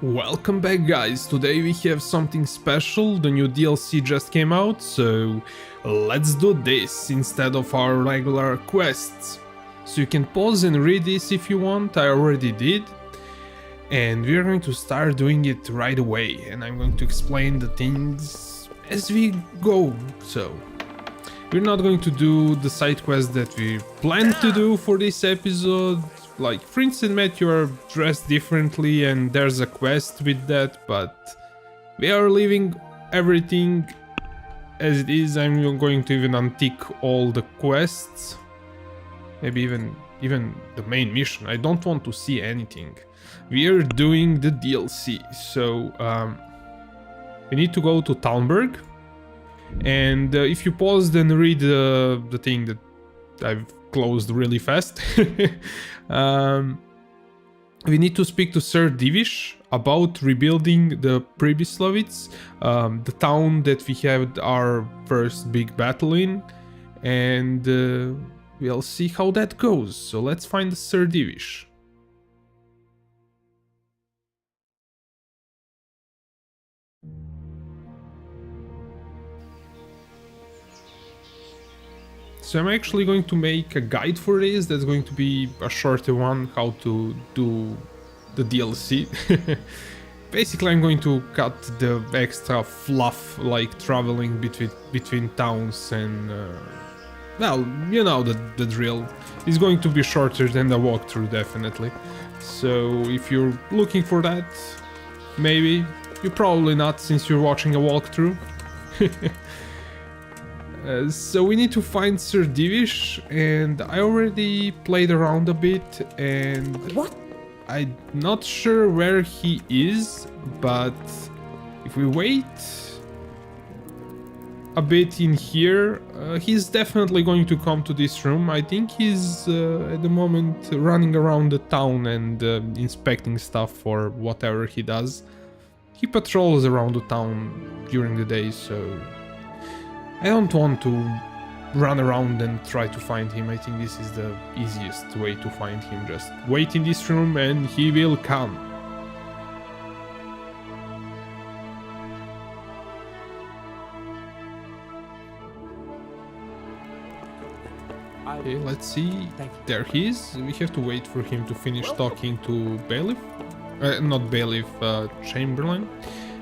Welcome back, guys. Today we have something special. The new DLC just came out, so let's do this instead of our regular quests. So you can pause and read this if you want. I already did. And we're going to start doing it right away, and I'm going to explain the things as we go. So we're not going to do the side quest that we planned to do for this episode. Like, for instance, Matt, you are dressed differently and there's a quest with that, but we are leaving everything as it is. I'm going to even untick all the quests, maybe even the main mission. I don't want to see anything. We are doing the DLC, so we need to go to Talmberg, and if you pause then read the thing that I've closed really fast. We need to speak to Sir Divish about rebuilding the Pribyslavitz, the town that we had our first big battle in, and we'll see how that goes. So let's find Sir Divish. So I'm actually going to make a guide for this. That's going to be a shorter one, how to do the DLC. Basically, I'm going to cut the extra fluff, like traveling between towns and... well, you know the drill. It's going to be shorter than the walkthrough, definitely. So if you're looking for that, maybe. You're probably not, since you're watching a walkthrough. So we need to find Sir Divish, and I already played around a bit, and What? I'm not sure where he is, but if we wait a bit in here, he's definitely going to come to this room. I think he's at the moment running around the town and inspecting stuff or whatever he does. He patrols around the town during the day, so I don't want to run around and try to find him. I think this is the easiest way to find him. Just wait in this room and he will come. Okay, let's see. There he is. We have to wait for him to finish talking to Bailiff. Not Bailiff, Chamberlain.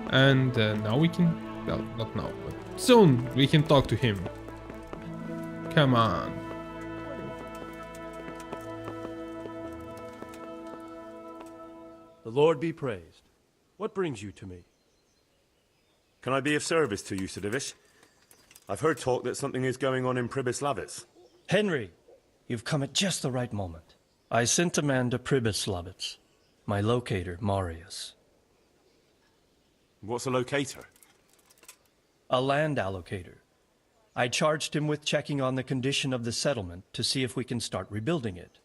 And now we can... well, not now, but soon we can talk to him. Come on. The Lord be praised. What brings you to me? Can I be of service to you, Sir Divish? I've heard talk that something is going on in Pribyslavitz. Henry, you've come at just the right moment. I sent a man to Pribyslavitz. My locator, Marius. What's a locator? A land allocator. I charged him with checking on the condition of the settlement to see if we can start rebuilding it.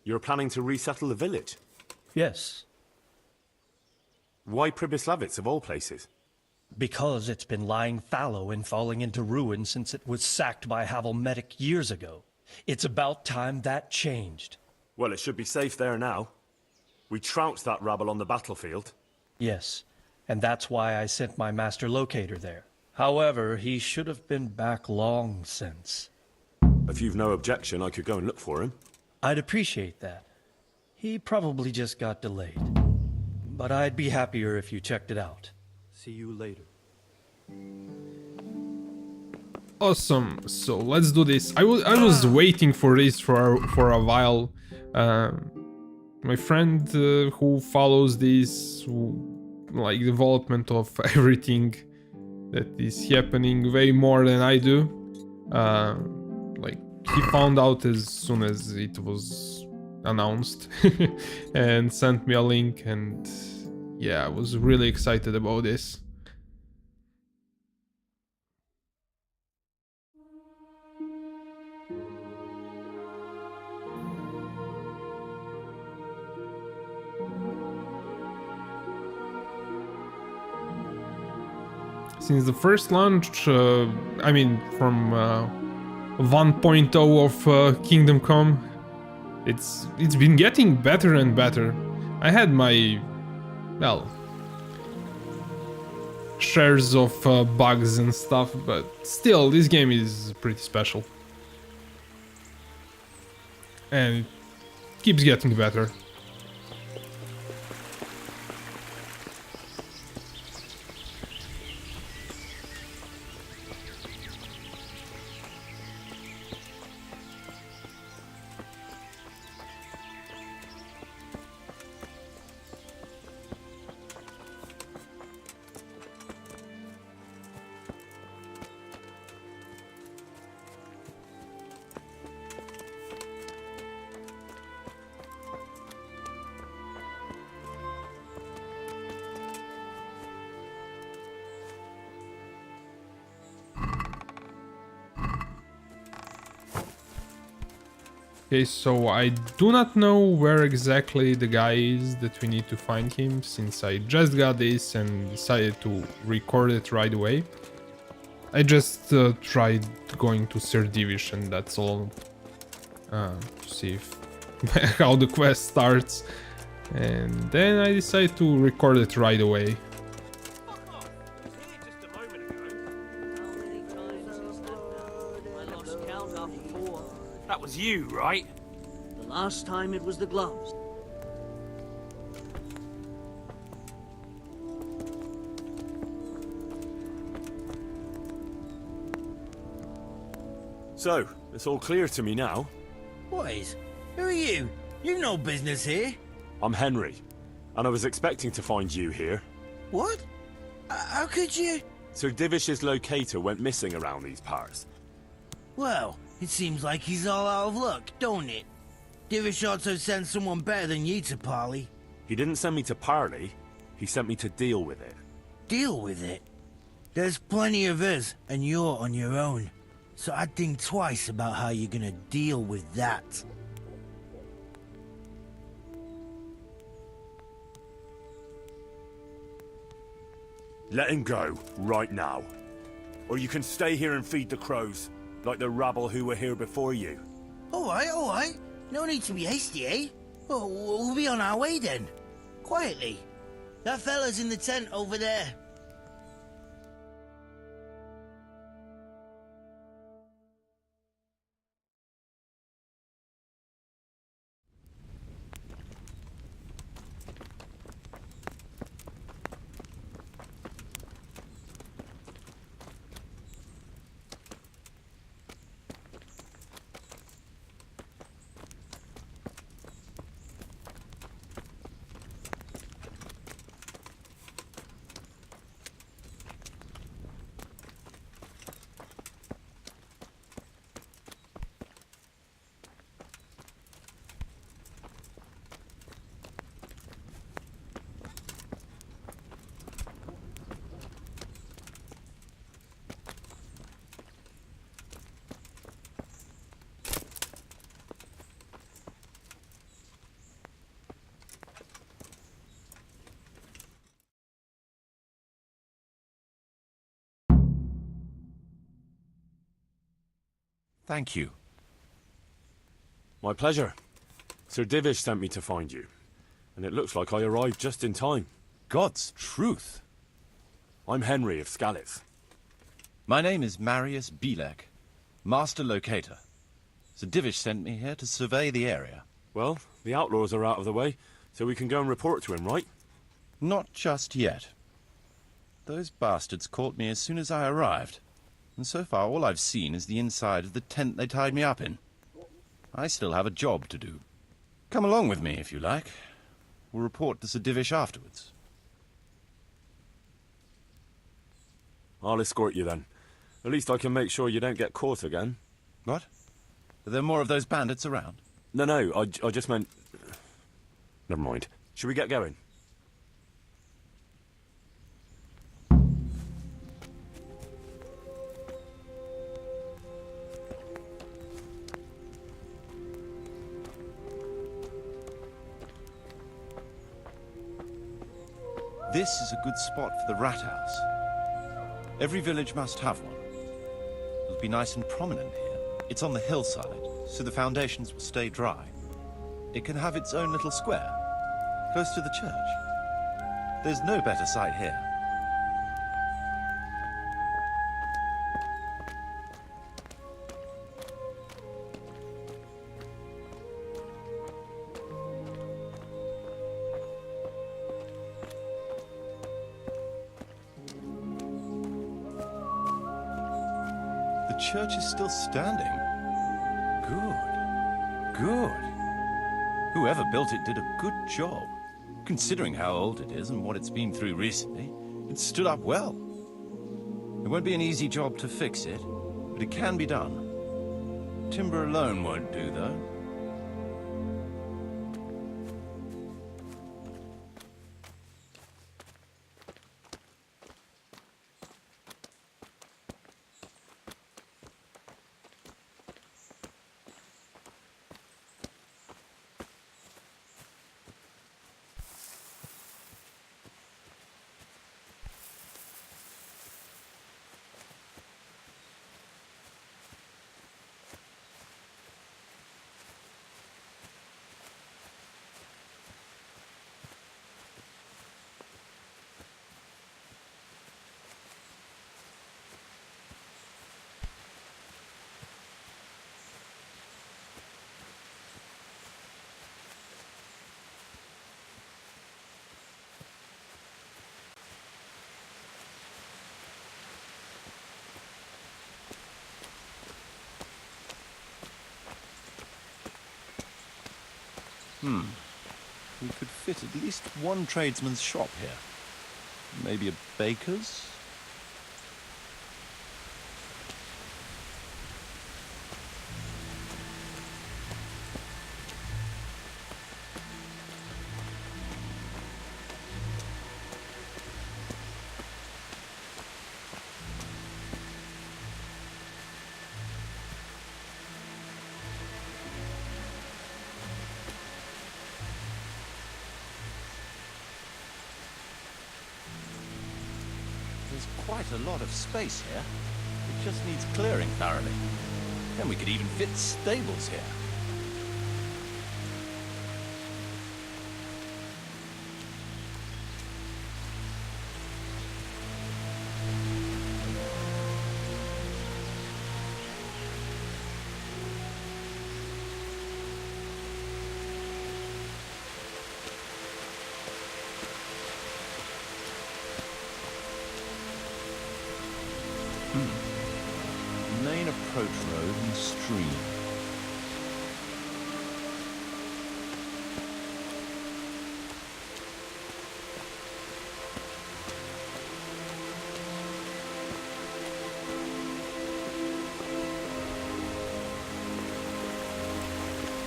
You're planning to resettle the village? Yes, Why Pribyslavitz, of all places? because it's been lying fallow and falling into ruin since it was sacked by Havelmetic years ago. It's about time that changed. Well, it should be safe there now. We trounced that rabble on the battlefield. Yes, and that's why I sent my master locator there. However, he should have been back long since. If you've no objection, I could go and look for him. I'd appreciate that. He probably just got delayed. But I'd be happier if you checked it out. See you later. Awesome. So let's do this. I was waiting for this for a while. My friend who follows this like development of everything that is happening way more than I do. Like, he found out as soon as it was announced and sent me a link, and yeah, I was really excited about this. Since the first launch, I mean, from 1.0 of Kingdom Come, it's been getting better and better. I had my, well, shares of bugs and stuff, but still, this game is pretty special. And it keeps getting better. Okay, so I do not know where exactly the guy is that we need to find him, since I just got this and decided to record it right away. I just tried going to Sir Divish and that's all, to see if how the quest starts, and then I decided to record it right away. That was you, right? The last time it was the gloves. So, it's all clear to me now. Boys, who are you? You've no business here. I'm Henry, and I was expecting to find you here. What? How could you? Sir Divish's locator went missing around these parts. Well, it seems like he's all out of luck, don't it? Divish ought to send someone better than you to parley. He didn't send me to parley, he sent me to deal with it. Deal with it? There's plenty of us, and you're on your own. So I'd think twice about how you're gonna deal with that. Let him go, right now. Or you can stay here and feed the crows, like the rabble who were here before you. Alright. No need to be hasty, eh? Oh, we'll be on our way then. Quietly. That fella's in the tent over there. Thank you. My pleasure. Sir Divish sent me to find you, and it looks like I arrived just in time. God's truth. I'm Henry of Skalitz. My name is Marius Bielek, Master Locator. Sir Divish sent me here to survey the area. Well, the outlaws are out of the way, so we can go and report to him, right? Not just yet. Those bastards caught me as soon as I arrived, and so far all I've seen is the inside of the tent they tied me up in. I still have a job to do. Come along with me, if you like. We'll report to Sir Divish afterwards. I'll escort you then. At least I can make sure you don't get caught again. What? Are there more of those bandits around? No, I just meant... Never mind. Should we get going? This is a good spot for the rat house. Every village must have one. It'll be nice and prominent here. It's on the hillside, so the foundations will stay dry. It can have its own little square. close to the church. There's no better site here. The church is still standing. Good. Good. Whoever built it did a good job. Considering how old it is and what it's been through recently, it stood up well. It won't be an easy job to fix it, but it can be done. Timber alone won't do, though. We could fit at least one tradesman's shop here. Maybe a baker's? There's quite a lot of space here. It just needs clearing thoroughly. Then we could even fit stables here. Main approach road and stream.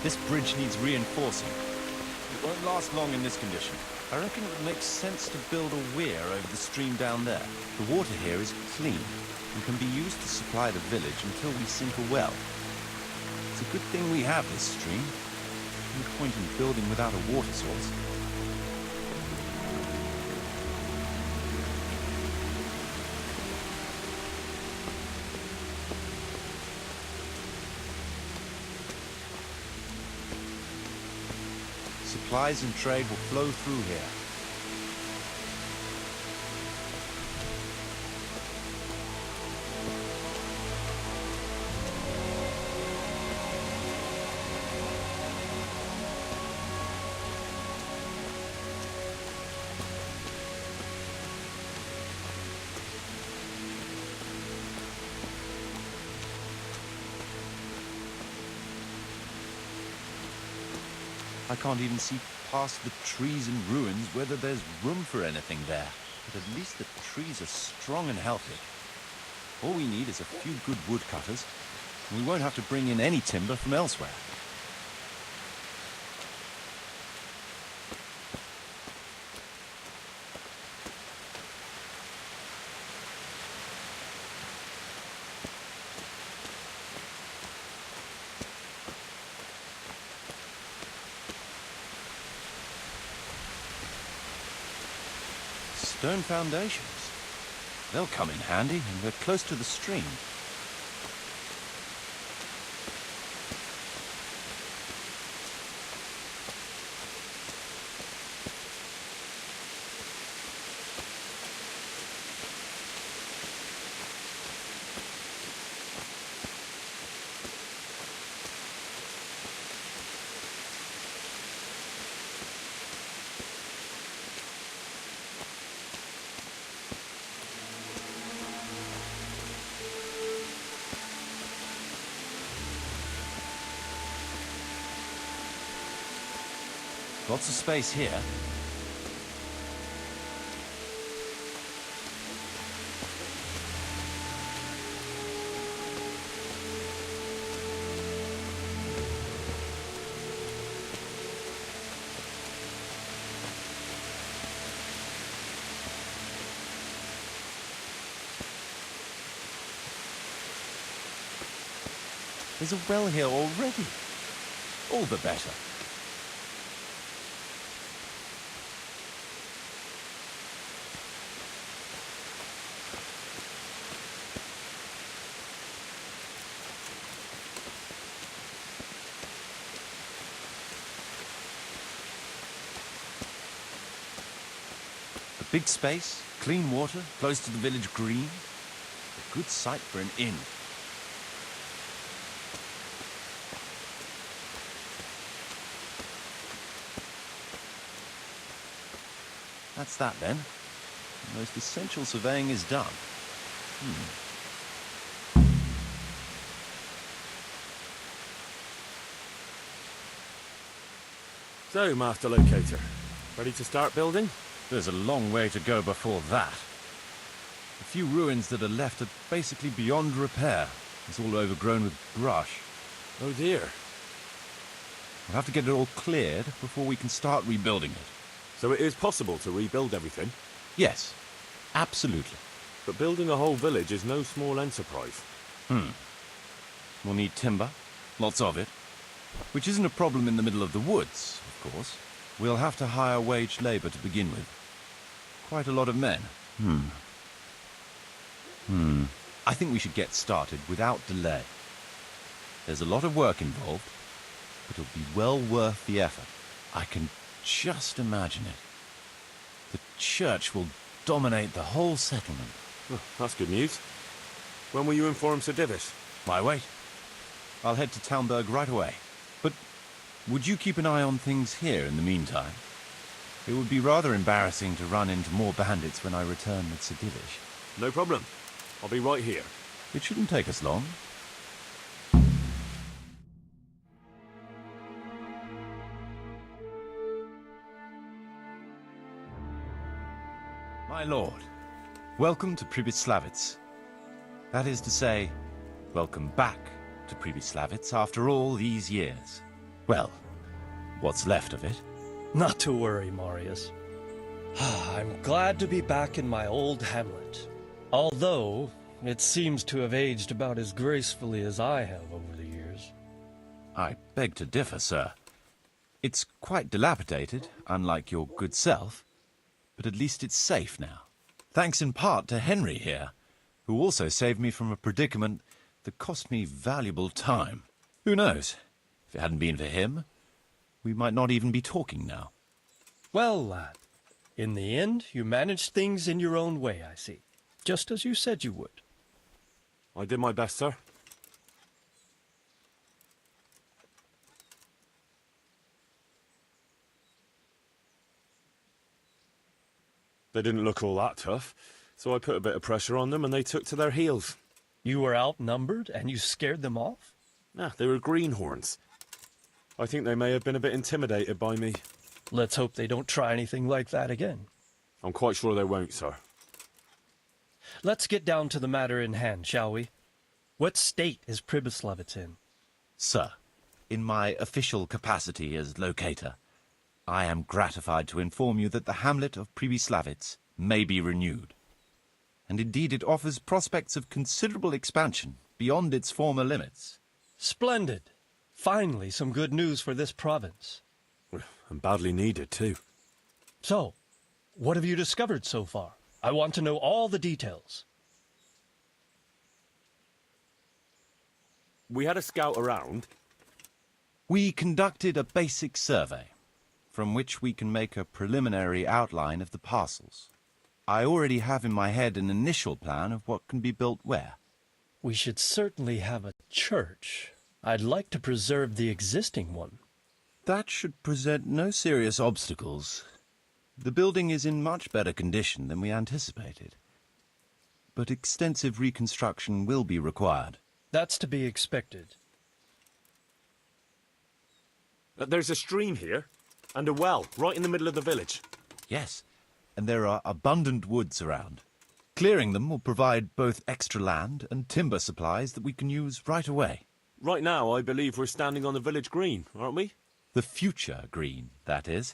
This bridge needs reinforcing. It won't last long in this condition. I reckon it would make sense to build a weir over the stream down there. The water here is clean and can be used to supply the village until we sink a well. It's a good thing we have this stream. No point in building without a water source. Supplies and trade will flow through here. I can't even see past the trees and ruins whether there's room for anything there. But at least the trees are strong and healthy. All we need is a few good woodcutters, and we won't have to bring in any timber from elsewhere. Stone foundations. They'll come in handy, and we're close to the stream. Lots of space here. There's a well here already. All the better. A big space, clean water, close to the village green. A good site for an inn. That's that then. The most essential surveying is done. So, Master Locator, ready to start building? There's a long way to go before that. The few ruins that are left are basically beyond repair. It's all overgrown with brush. Oh dear. We'll have to get it all cleared before we can start rebuilding it. So it is possible to rebuild everything? Yes, absolutely. But building a whole village is no small enterprise. We'll need timber, lots of it, which isn't a problem in the middle of the woods, of course. We'll have to hire wage labor to begin with. Quite a lot of men. I think we should get started without delay. There's a lot of work involved, but it'll be well worth the effort. I can just imagine it. The church will dominate the whole settlement. Oh, that's good news. When will you inform Sir Divis? Why wait? I'll head to Talmberg right away. But would you keep an eye on things here in the meantime? It would be rather embarrassing to run into more bandits when I return with Sir Divish. No problem. I'll be right here. It shouldn't take us long. My lord, welcome to Pribyslavitz. That is to say, welcome back to Pribyslavitz after all these years. Well, what's left of it. Not to worry, Marius. I'm glad to be back in my old hamlet. Although, it seems to have aged about as gracefully as I have over the years. I beg to differ, sir. It's quite dilapidated, unlike your good self, but at least it's safe now. Thanks in part to Henry here, who also saved me from a predicament that cost me valuable time. Who knows? If it hadn't been for him, we might not even be talking now. Well, lad, in the end, you managed things in your own way, I see. Just as you said you would. I did my best, sir. They didn't look all that tough, so I put a bit of pressure on them and they took to their heels. You were outnumbered and you scared them off? Nah, they were greenhorns. I think they may have been a bit intimidated by me. Let's hope they don't try anything like that again. I'm quite sure they won't, sir. Let's get down to the matter in hand, shall we? What state is Pribyslavitz in? Sir, in my official capacity as locator, I am gratified to inform you that the hamlet of Pribyslavitz may be renewed. And indeed it offers prospects of considerable expansion beyond its former limits. Splendid. Finally, some good news for this province. And badly needed, too. So, what have you discovered so far? I want to know all the details. We had a scout around. We conducted a basic survey, from which we can make a preliminary outline of the parcels. I already have in my head an initial plan of what can be built where. We should certainly have a church. I'd like to preserve the existing one. That should present no serious obstacles. The building is in much better condition than we anticipated. But extensive reconstruction will be required. That's to be expected. There's a stream here, And a well, right in the middle of the village. Yes, and there are abundant woods around. Clearing them will provide both extra land and timber supplies that we can use right away. Right now, I believe we're standing on the village green, aren't we? The future green, that is.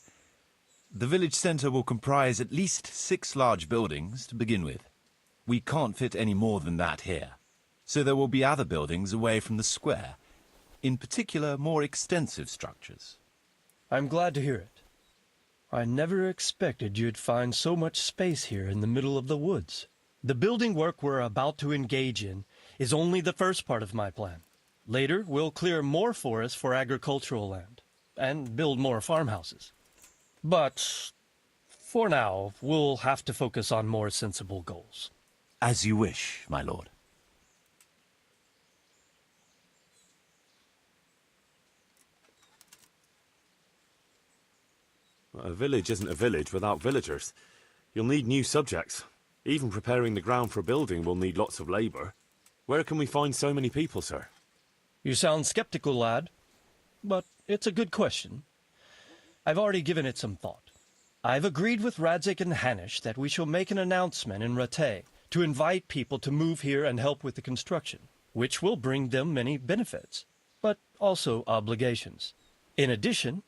The village centre will comprise at least 6 large buildings to begin with. We can't fit any more than that here, so there will be other buildings away from the square, in particular more extensive structures. I'm glad to hear it. I never expected you'd find so much space here in the middle of the woods. The building work we're about to engage in is only the first part of my plan. Later, we'll clear more forest for agricultural land and build more farmhouses. But for now, we'll have to focus on more sensible goals. As you wish, my lord. A village isn't a village without villagers. You'll need new subjects. Even preparing the ground for building will need lots of labour. Where can we find so many people, sir? You sound skeptical, lad, but it's a good question. I've already given it some thought. I've agreed with Radzik and Hanish that we shall make an announcement in Rattay to invite people to move here and help with the construction, which will bring them many benefits, but also obligations. In addition,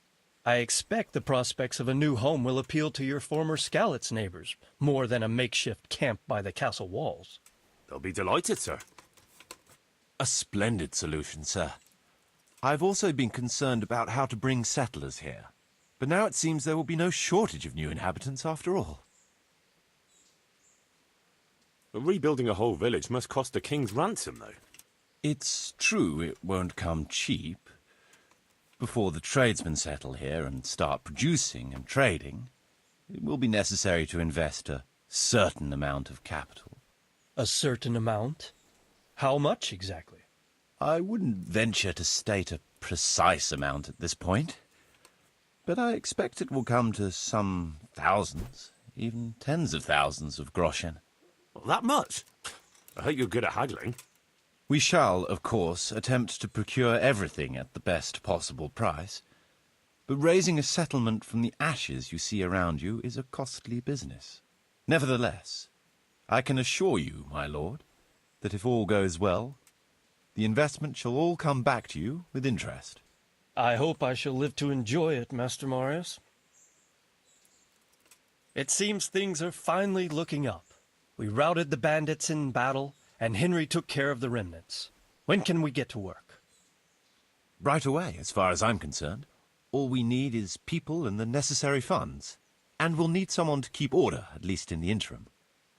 I expect the prospects of a new home will appeal to your former Skalitz neighbors more than a makeshift camp by the castle walls. They'll be delighted, sir. A splendid solution, sir. I've also been concerned about how to bring settlers here, but now it seems there will be no shortage of new inhabitants after all. Rebuilding a whole village must cost a king's ransom, though. It's true it won't come cheap. Before the tradesmen settle here and start producing and trading, it will be necessary to invest a certain amount of capital. A certain amount? How much exactly? I wouldn't venture to state a precise amount at this point, but I expect it will come to some thousands, even tens of thousands of groschen. Well, that much? I hope you're good at haggling. We shall, of course, attempt to procure everything at the best possible price, but raising a settlement from the ashes you see around you is a costly business. Nevertheless, I can assure you, my lord, that if all goes well, the investment shall all come back to you with interest. I hope I shall live to enjoy it, Master Marius. It seems things are finally looking up. We routed the bandits in battle, and Henry took care of the remnants. When can we get to work? Right away, as far as I'm concerned. All we need is people and the necessary funds. And we'll need someone to keep order, at least in the interim.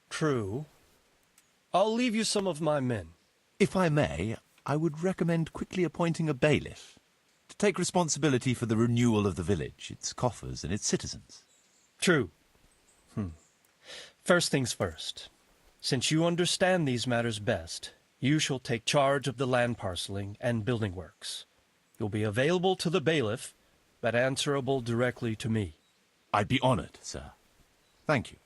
True. I'll leave you some of my men. If I may, I would recommend quickly appointing a bailiff to take responsibility for the renewal of the village, its coffers and its citizens. True. First things first. Since you understand these matters best, you shall take charge of the land parceling and building works. You'll be available to the bailiff, but answerable directly to me. I'd be honored, sir. Thank you.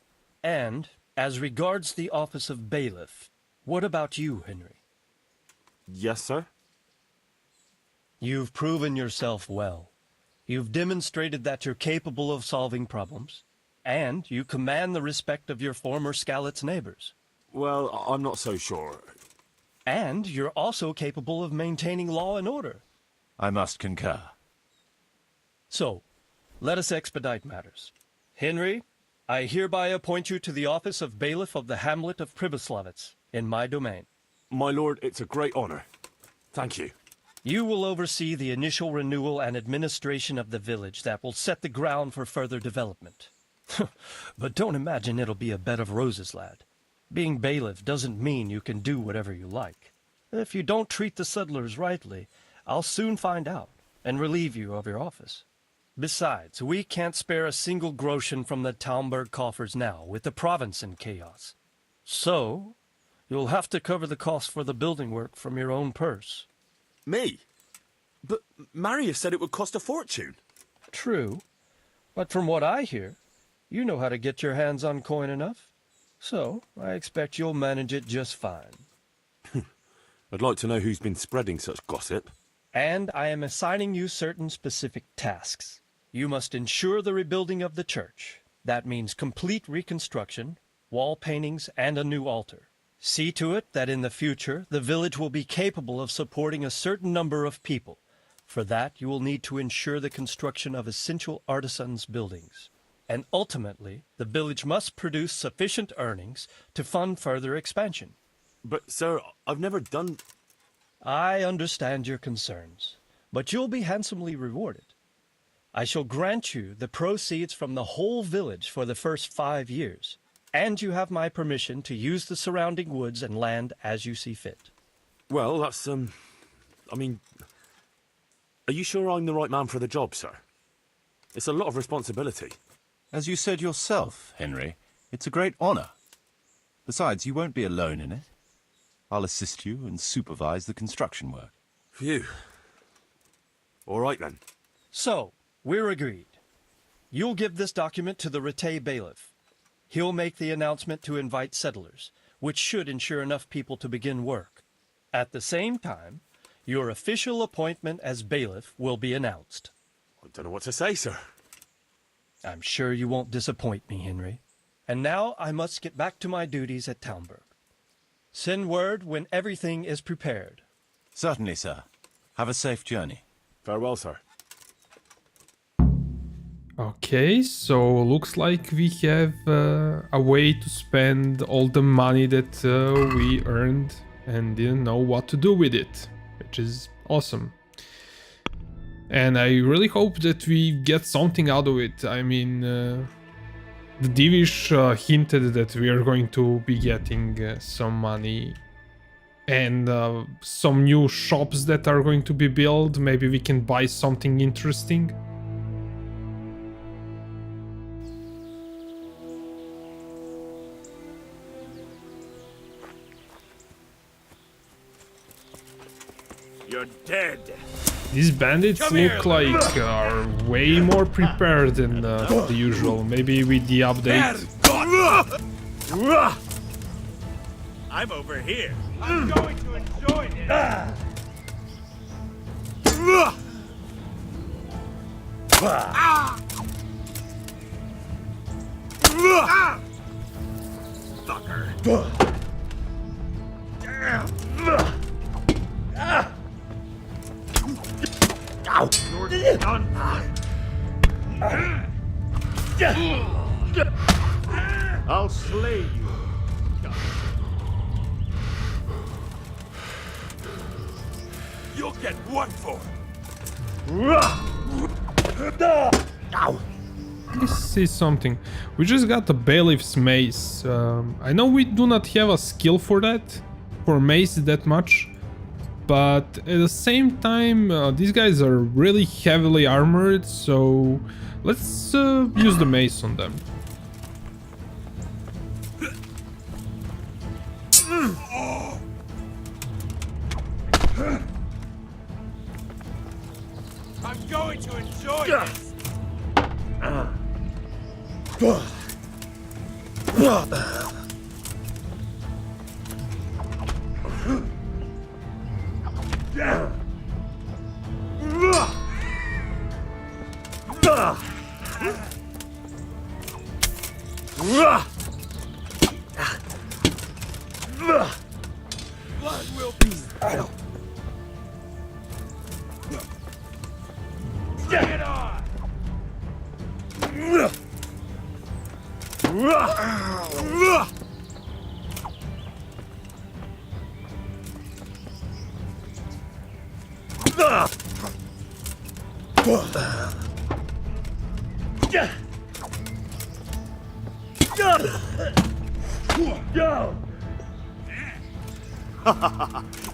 And, as regards the office of bailiff, what about you, Henry? Yes, sir? You've proven yourself well. You've demonstrated that you're capable of solving problems, and you command the respect of your former Skalitz neighbors. Well, I'm not so sure. And you're also capable of maintaining law and order. I must concur. So, let us expedite matters. Henry, I hereby appoint you to the office of bailiff of the hamlet of Pribyslavitz, in my domain. My lord, it's a great honor. Thank you. You will oversee the initial renewal and administration of the village that will set the ground for further development. But don't imagine it'll be a bed of roses, lad. Being bailiff doesn't mean you can do whatever you like. If you don't treat the settlers rightly, I'll soon find out and relieve you of your office. Besides, we can't spare a single groschen from the Talmberg coffers now, with the province in chaos. So, you'll have to cover the cost for the building work from your own purse. Me? But Marius said it would cost a fortune. True, but from what I hear, you know how to get your hands on coin enough. So, I expect you'll manage it just fine. I'd like to know who's been spreading such gossip. And I am assigning you certain specific tasks. You must ensure the rebuilding of the church. That means complete reconstruction, wall paintings, and a new altar. See to it that in the future the village will be capable of supporting a certain number of people. For that, you will need to ensure the construction of essential artisans' buildings. And ultimately, the village must produce sufficient earnings to fund further expansion. But, sir, I've never done... I understand your concerns, but you'll be handsomely rewarded. I shall grant you the proceeds from the whole village for the first 5 years, and you have my permission to use the surrounding woods and land as you see fit. Well, that's, I mean... Are you sure I'm the right man for the job, sir? It's a lot of responsibility. As you said yourself, Henry, it's a great honor. Besides, you won't be alone in it. I'll assist you and supervise the construction work. Phew. All right, then. So, we're agreed. You'll give this document to the Rete bailiff. He'll make the announcement to invite settlers, which should ensure enough people to begin work. At the same time, your official appointment as bailiff will be announced. I don't know what to say, sir. I'm sure you won't disappoint me, Henry. And now I must get back to my duties at Townburg. Send word when everything is prepared. Certainly, sir. Have a safe journey. Farewell, sir. Okay, so looks like we have a way to spend all the money that we earned and didn't know what to do with it, which is awesome. And I really hope that we get something out of it. I mean, the Divish hinted that we are going to be getting some money and some new shops that are going to be built. Maybe we can buy something interesting. You're dead. These bandits look like are way more prepared than the usual. Maybe with the update. I'm over here. I'm going to enjoy this. Fucker. You're done. I'll slay you. You'll get one for. This is something. We just got the bailiff's mace. I know we do not have a skill for that, for mace that much. But at the same time, these guys are really heavily armored, so let's use the mace on them. I'm going to enjoy this. Blood will be spilled. Bring it on.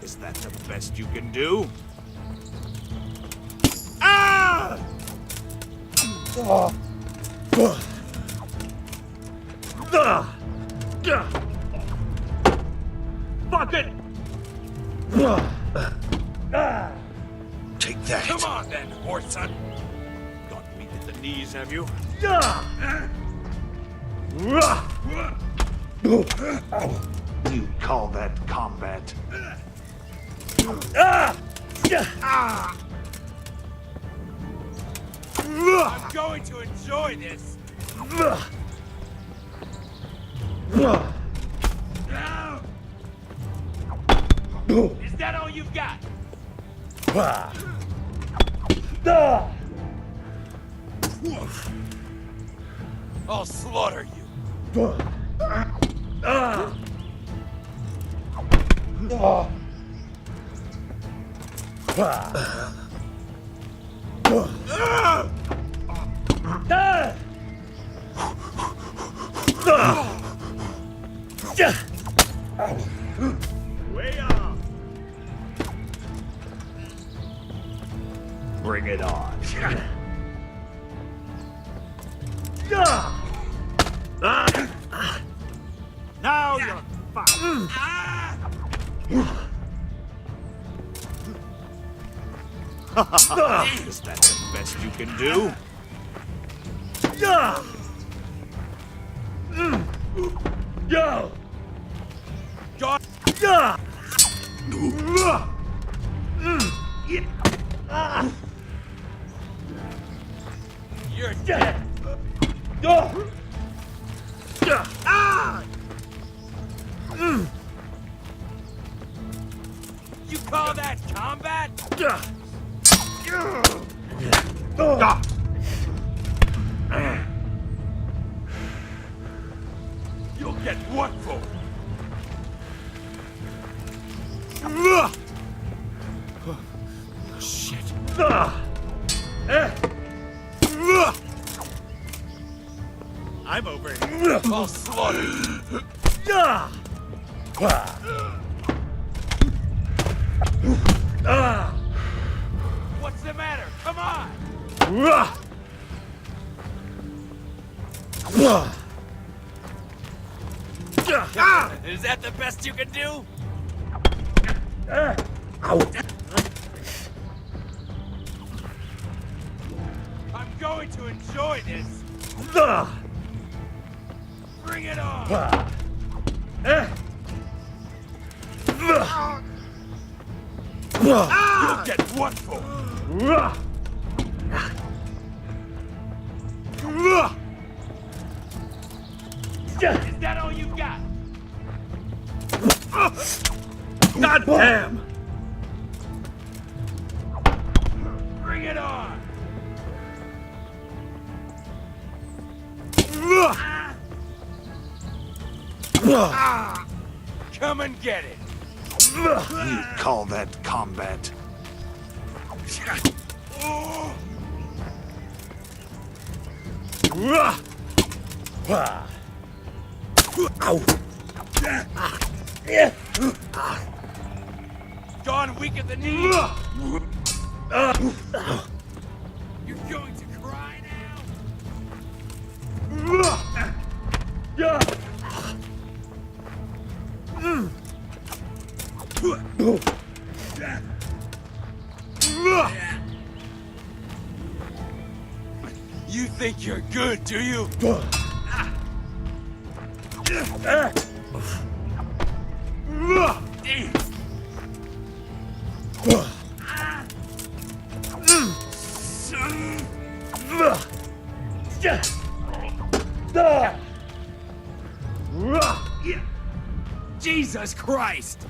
Is that the best you can do? Ah! Fuck it! Take that. Come on then, horse son. Got weak at the knees, have you? You call that combat? I'm going to enjoy this. Is that all you've got? I'll slaughter you. Way off. Bring it on. Now you're fine. Is that the best you can do? You're dead. You call that combat? You'll get what for? Shit. I'm over here. I'll slaughter you. What's the matter? Come on! Is that the best you can do? I'm going to enjoy this. Bring it on! You'll get what for? Is that all you've got? God damn! Bring it on! Come and get it! You call that combat? Gone weak at the knee! You're going to cry now? You think you're good, do you? Jesus Christ!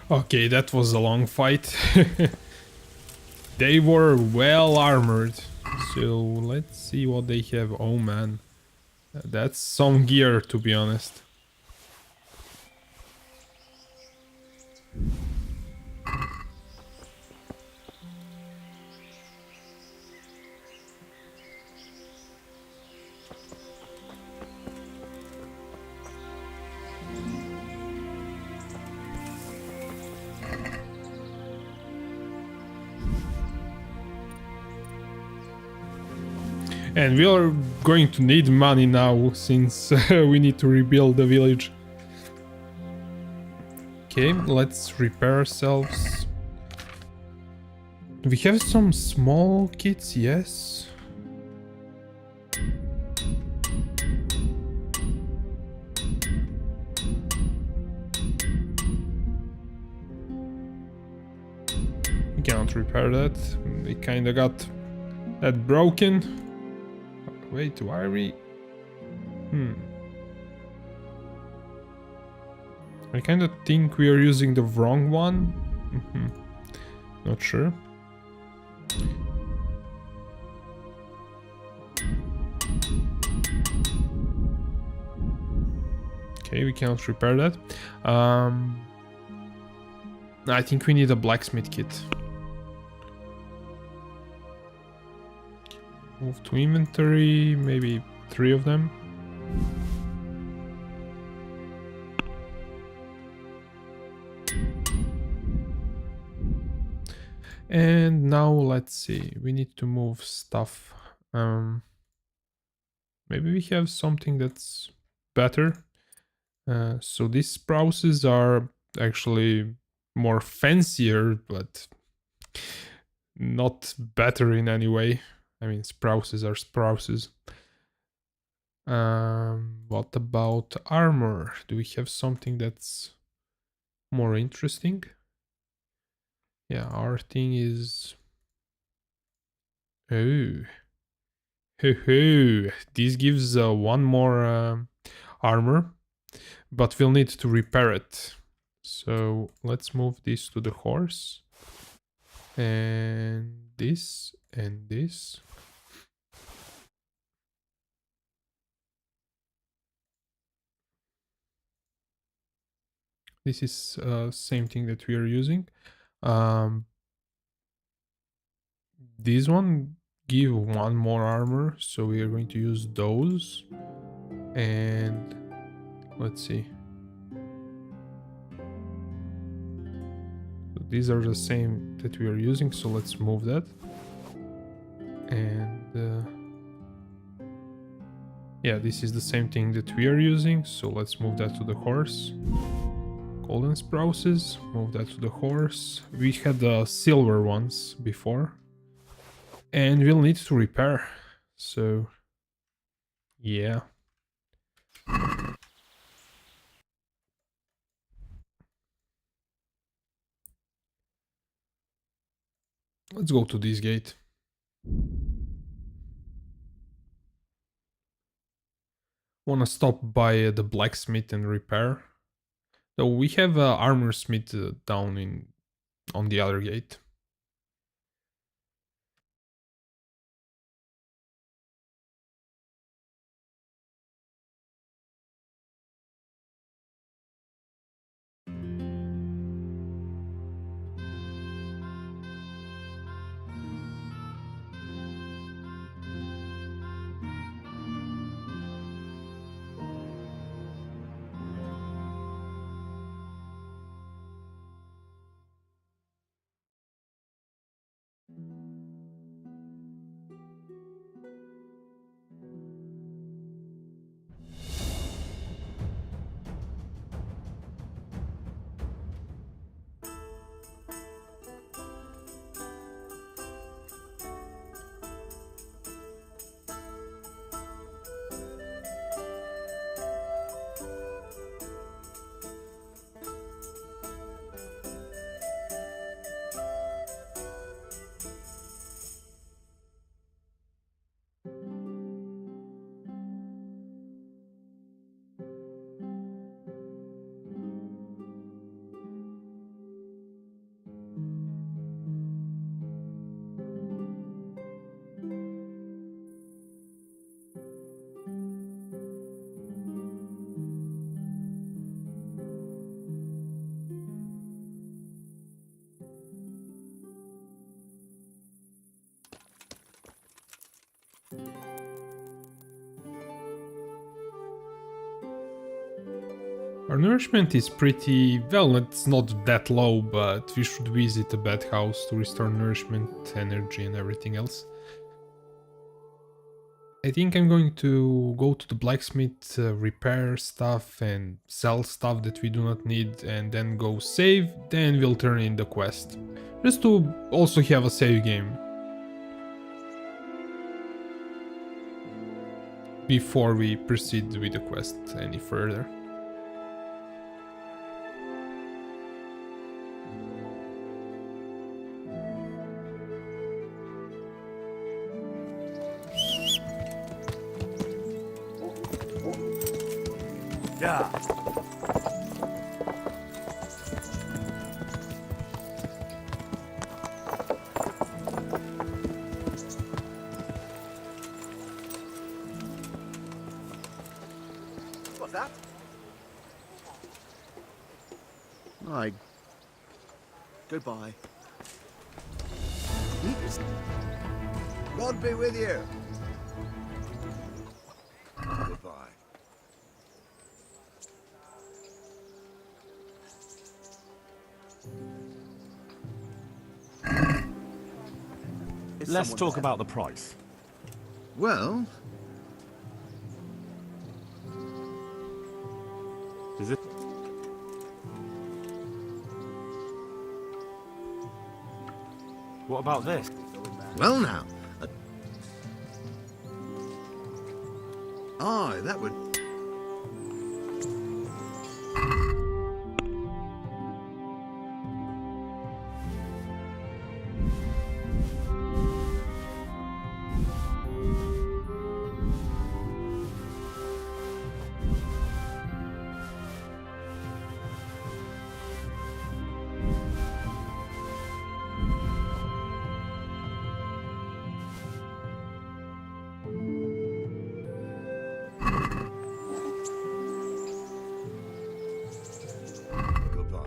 Okay, that was a long fight. They were well armored. So let's see what they have. Oh man, that's some gear, to be honest. And we are going to need money now, since we need to rebuild the village. Okay, let's repair ourselves. We have some small kits, yes. We cannot repair that. We kinda got that broken. Wait, why are we... I kinda think we are using the wrong one. Not sure. Okay, we cannot repair that. I think we need a blacksmith kit. Move to inventory, maybe 3 of them. And now let's see, we need to move stuff. Maybe we have something that's better. So these sprouces are actually more fancier, but not better in any way. I mean, sprouces are sprouces. What about armor? Do we have something that's more interesting? Yeah, our thing is... Oh. This gives 1 more armor, but we'll need to repair it. So let's move this to the horse. And this, and this. This is same thing that we are using. This one give 1 more armor, so we are going to use those. And let's see. So these are the same that we are using, so let's move that. And yeah, this is the same thing that we are using, so let's move that to the horse. Golden sprouces, move that to the horse. We had the silver ones before. And we'll need to repair. So, yeah. Let's go to this gate. Wanna stop by the blacksmith and repair. So we have armor smith down on the other gate. Our nourishment is pretty, well, it's not that low, but we should visit a bathhouse to restore nourishment, energy and everything else. I think I'm going to go to the blacksmith, repair stuff and sell stuff that we do not need, and then go save, then we'll turn in the quest. Just to also have a save game before we proceed with the quest any further. Yeah. What's that? My. Goodbye. God be with you. Goodbye. Let's talk about the price. Well, Is it? What about this? well now. Aye, that would. Goodbye.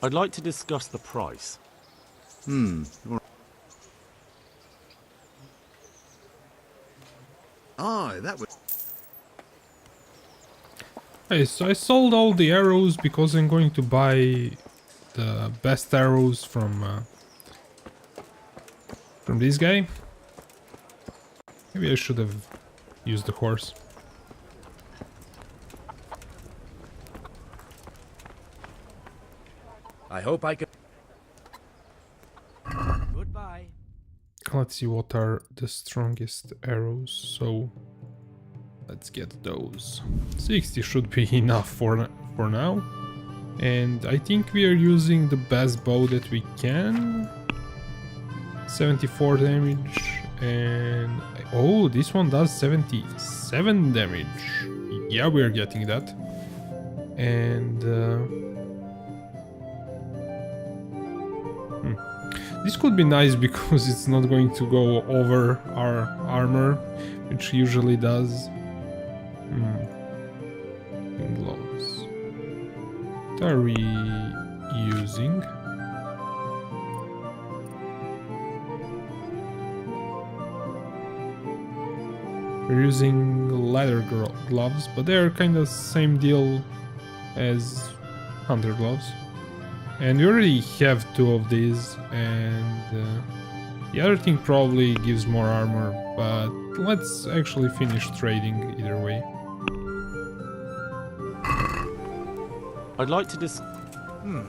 I'd like to discuss the price. Aye, that would. Hey, so I sold all the arrows because I'm going to buy the best arrows from this guy. Maybe I should have used the horse. I hope I can. Goodbye. Let's see what are the strongest arrows. So let's get those. 60 should be enough for now. And I think we are using the best bow that we can. 74 damage and oh, this one does 77 damage. Yeah, we're getting that. And this could be nice because it's not going to go over our armor, which usually does. Gloves. What are we using? We're using leather gloves, but they're kind of same deal as hunter gloves. And we already have 2 of these, and The other thing probably gives more armor, but let's actually finish trading either way. I'd like to dis... Are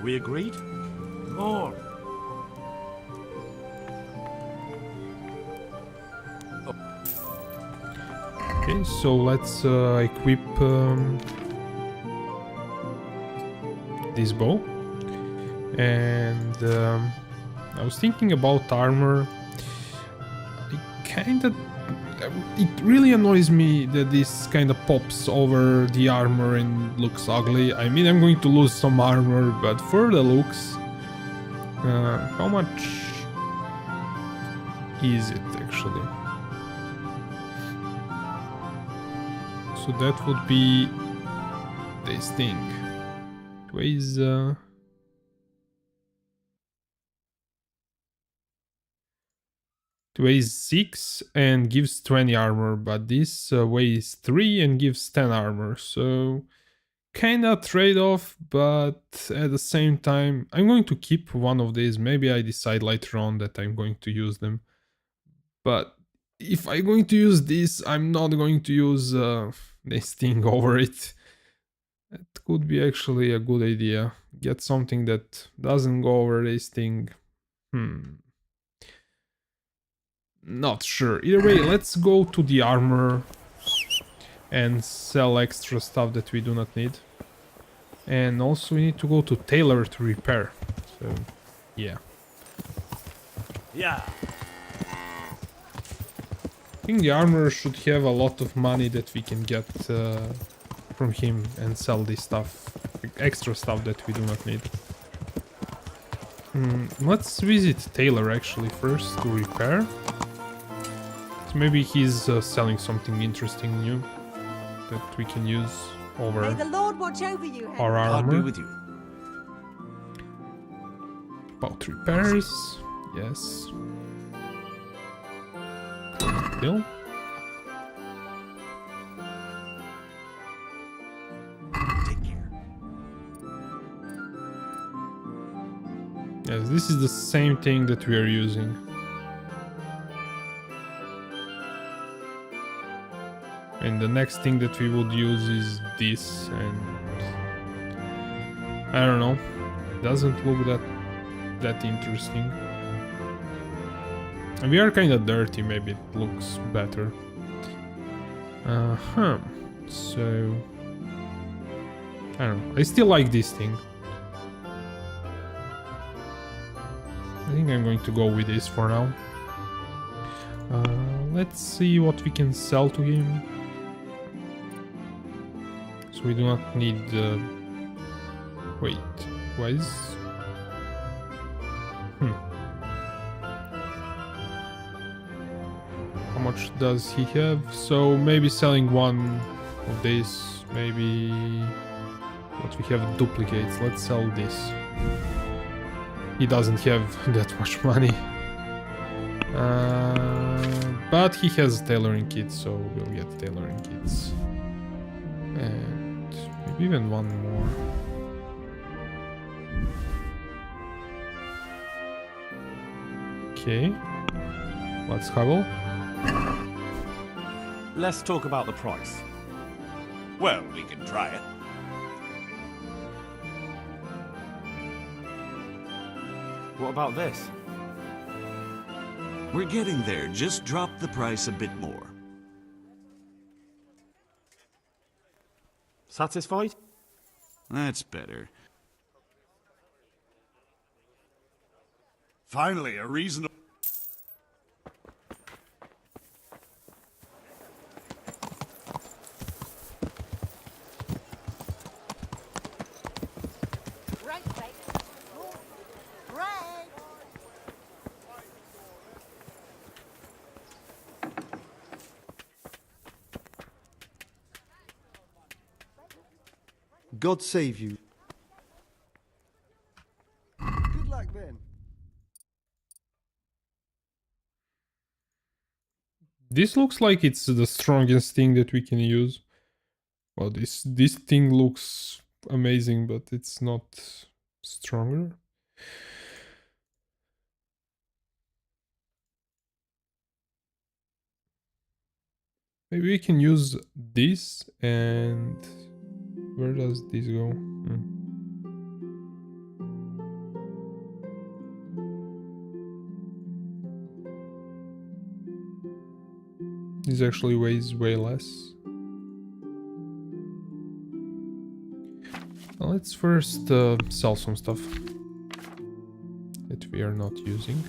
we agreed? More. Okay, so let's equip this bow. And I was thinking about armor. It really annoys me that this kind of pops over the armor and looks ugly. I mean, I'm going to lose some armor, but for the looks, how much is it actually? So that would be this thing. It weighs weighs 6 and gives 20 armor, but this weighs 3 and gives 10 armor, so kinda trade-off, but at the same time I'm going to keep one of these. Maybe I decide later on that I'm going to use them, but if I'm going to use this, I'm not going to use this thing over it. It could be actually a good idea. Get something that doesn't go over this thing. Not sure. Either way, let's go to the armor and sell extra stuff that we do not need. And also we need to go to tailor to repair. So, yeah. Yeah. I think the armor should have a lot of money that we can get from him and sell this stuff. Extra stuff that we do not need. Let's visit tailor actually first to repair. So maybe he's selling something interesting new that we can use over May the Lord watch over you, our Henry. I'll be armor. with you. About repairs, yes. Bill. Take care. Yes, this is the same thing that we are using. And the next thing that we would use is this, and I don't know, doesn't look that interesting. And we are kind of dirty, maybe it looks better. So I don't know, I still like this thing. I think I'm going to go with this for now. Let's see what we can sell to him. So we do not need... Wait, why is... How much does he have? So maybe selling one of these, maybe... What we have duplicates, let's sell this. He doesn't have that much money. But he has tailoring kits, so we'll get tailoring kits. And maybe even one more. Okay. Let's haggle. Let's talk about the price. Well, we can try it. What about this? We're getting there. Just drop the price a bit more. Satisfied? That's better. Finally, a reasonable... Right, right. Right. God save you. Good luck then. This looks like it's the strongest thing that we can use. Well, this thing looks amazing, but it's not stronger. Maybe we can use this, and where does this go? This actually weighs way less. Let's first sell some stuff that we are not using.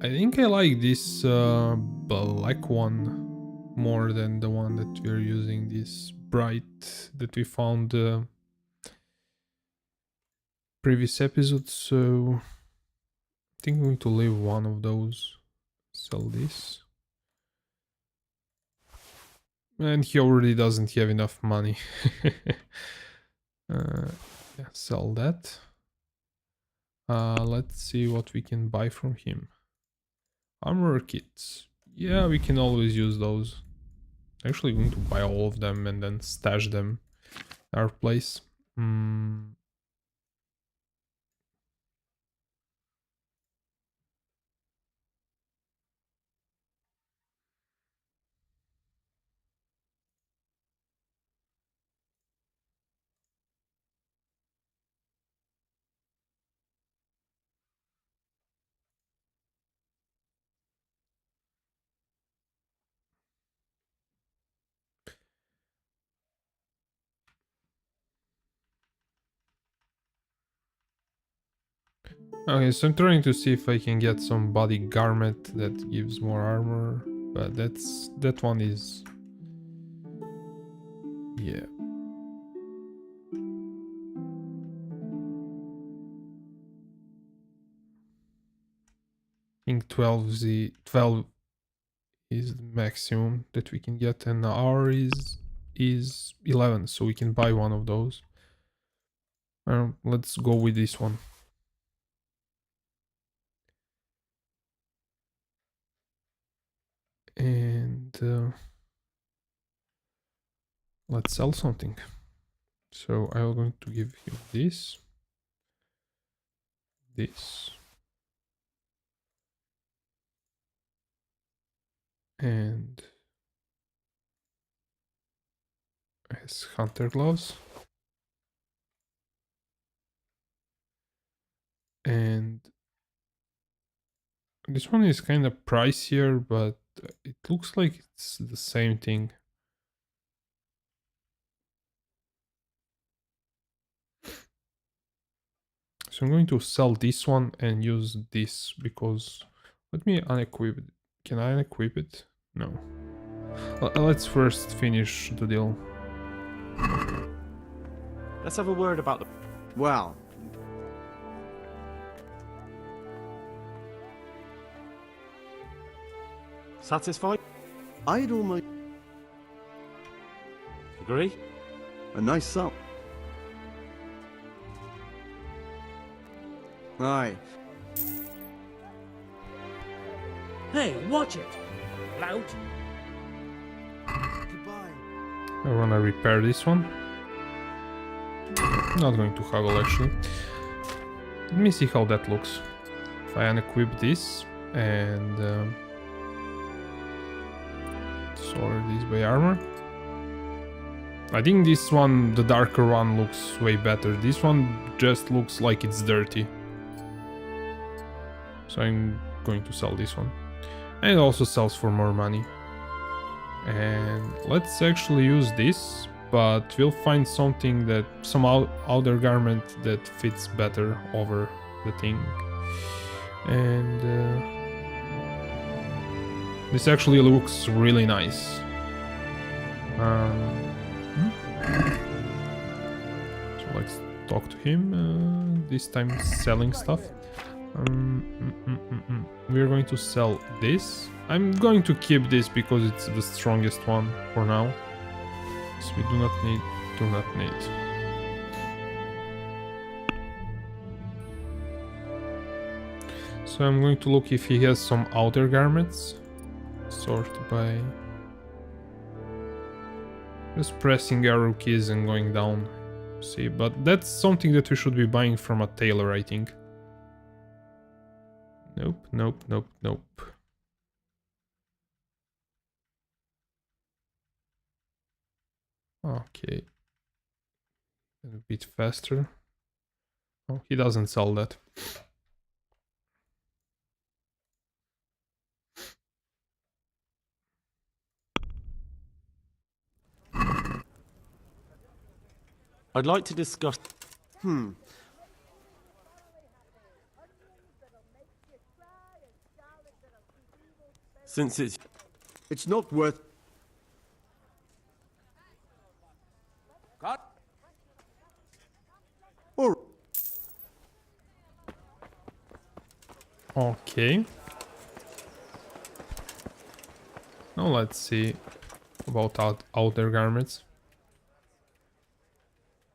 I think I like this black one more than the one that we're using, this bright that we found previous episode, so I think I'm going to leave one of those, sell this. And he already doesn't have enough money. Yeah, sell that. Let's see what we can buy from him. Armor kits. Yeah, we can always use those. Actually going to buy all of them and then stash them in our place. Okay, so I'm trying to see if I can get some body garment that gives more armor, but that one is, yeah. I think 12 is the maximum that we can get, and our is 11, so we can buy one of those. Let's go with this one. And let's sell something. So I'm going to give him this, and his hunter gloves, and this one is kind of pricier, but it looks like it's the same thing. So I'm going to sell this one and use this, because let me unequip it. Can I unequip it? No. Let's first finish the deal. Let's have a word about the... Well, Satisfied? I'd almost... Agree? A nice sum. Aye. Hey, watch it! Loud. Goodbye. I want to repair this one. Not going to haggle actually. Let me see how that looks. If I unequip this and sort this by armor. I think this one, the darker one, looks way better. This one just looks like it's dirty. So I'm going to sell this one. And it also sells for more money. And let's actually use this, but we'll find something that, some outer garment that fits better over the thing. And this actually looks really nice. So let's talk to him, this time selling stuff. We're going to sell this. I'm going to keep this because it's the strongest one for now. So we do not need. So I'm going to look if he has some outer garments. Sort by Just pressing arrow keys and going down. See, but that's something that we should be buying from a tailor, I think. Nope, nope, nope, nope. Okay. A bit faster. Oh, he doesn't sell that. I'd like to discuss... Since It's not worth... Or... Okay. Now let's see about outer garments.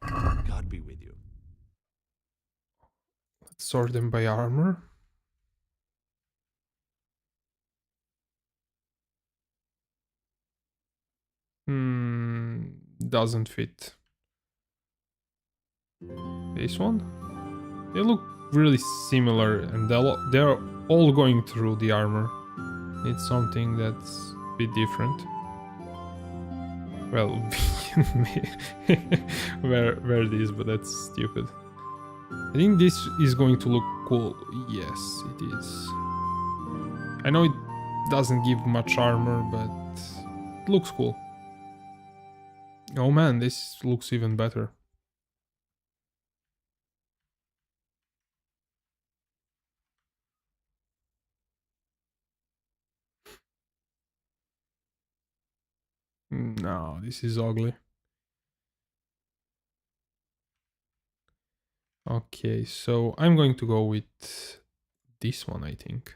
God be with you. Let's sort them by armor. Doesn't fit. This one? They look really similar and they're all going through the armor. Need something that's a bit different. Well, wear this, but that's stupid. I think this is going to look cool. Yes, it is. I know it doesn't give much armor, but it looks cool. Oh man, this looks even better. No, this is ugly. Okay, so I'm going to go with this one, I think.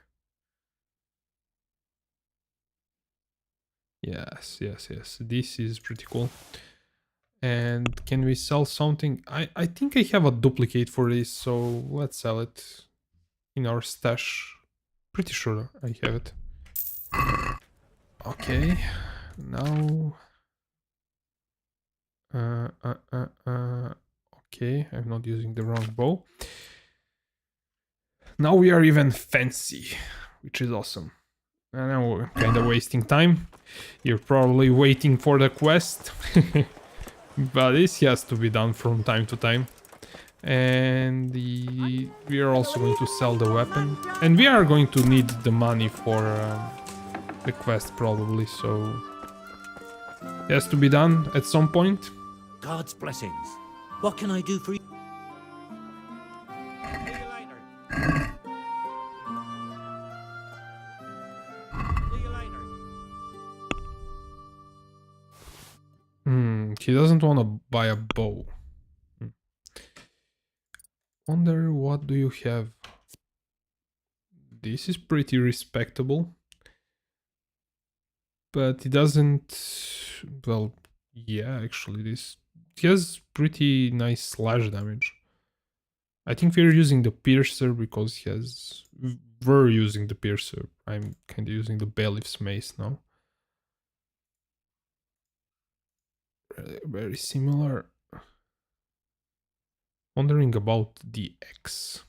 Yes, yes, yes. This is pretty cool. And can we sell something? I think I have a duplicate for this, so let's sell it in our stash. Pretty sure I have it. Okay, now... Okay, I'm not using the wrong bow. Now we are even fancy, which is awesome. And now we're kind of wasting time. You're probably waiting for the quest. But this has to be done from time to time. And we are also going to sell the weapon. And we are going to need the money for the quest probably, so... It has to be done at some point. God's blessings. What can I do for you? See you later. See you later. He doesn't want to buy a bow. Wonder what do you have? This is pretty respectable. But it doesn't... Well, yeah, actually this... It has pretty nice slash damage. I think we're using the piercer because he has... We're using the piercer. I'm kind of using the bailiff's mace now. Very similar. Wondering about the X.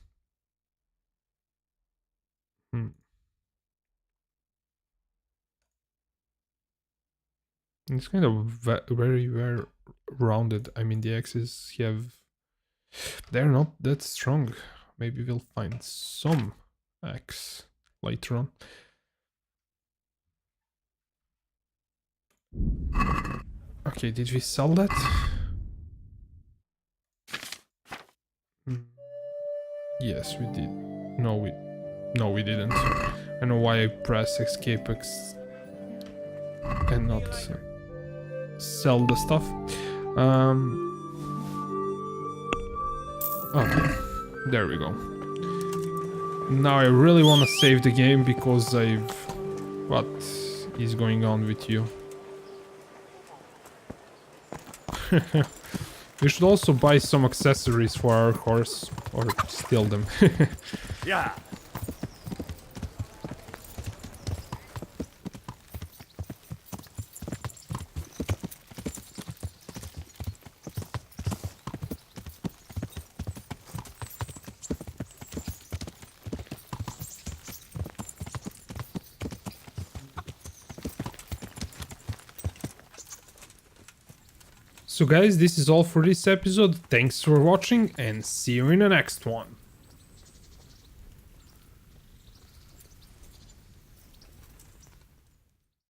It's kind of very rounded. I mean, the X's have... They're not that strong. Maybe we'll find some X later on. Okay, did we sell that? Yes, we did. No, we didn't. I know why I press escape X and not sell the stuff. Okay, there we go. Now I really want to save the game because I've... What is going on with you? We should also buy some accessories for our horse, or steal them. Yeah. So guys, this is all for this episode. Thanks for watching and see you in the next one.